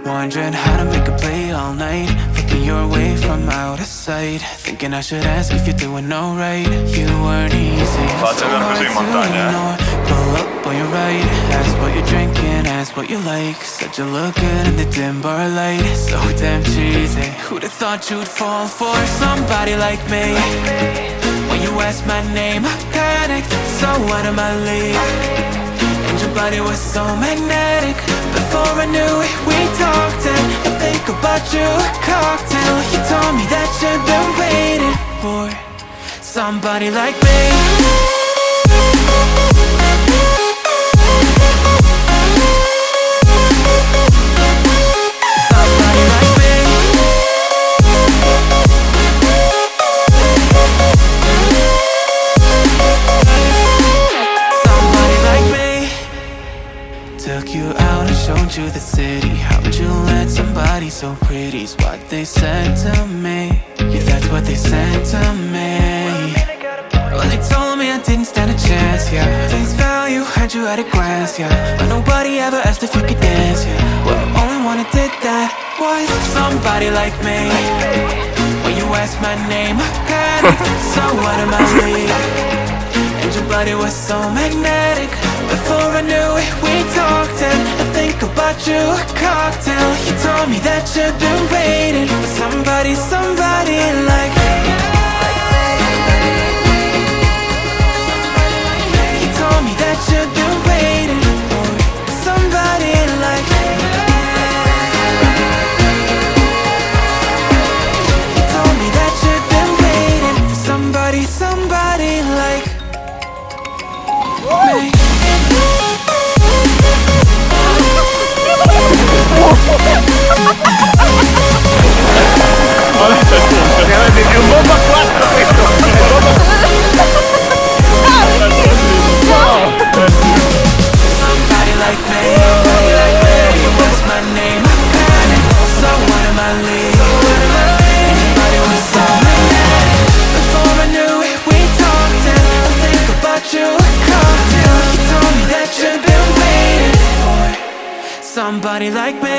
Wondering how to make a play all night, looking your way from out of sight, thinking I should ask if you're doing alright. You weren't easy, so hard to ignore. Pull up on your right, ask what you're drinking, ask what you like. Said you look good in the dim bar light, so damn cheesy. Who'd have thought you'd fall for somebody like me? When you asked my name, I panicked, so out of my league. And your body was so magnetic. Before I knew it, we talked, and I think about you a cocktail. You told me that you've been waiting for somebody like me. Took you out and showed you the city. How'd you let somebody so pretty's what they said to me? Yeah, that's what they said to me. Well, they told me I didn't stand a chance, yeah. Face value, had you at a glance, yeah. But nobody ever asked if you could dance, yeah. Well, only one who did that was somebody like me. When you asked my name, I panicked, so out of my league. And your body was so magnetic. Before I knew it, we talked, and I think about you a cocktail. You told me that you've been waiting for somebody, somebody like me. You told me that you've been waiting for somebody like me. You told me that you've been waiting for somebody, somebody like me. È un bomba 4 questo! Somebody like me, somebody like me. You was my name, I panicked, so out of my league. Anybody was so magnetic. Before I knew it, we talked, and I think about you a cocktail. You told me that you've been waiting for somebody like me.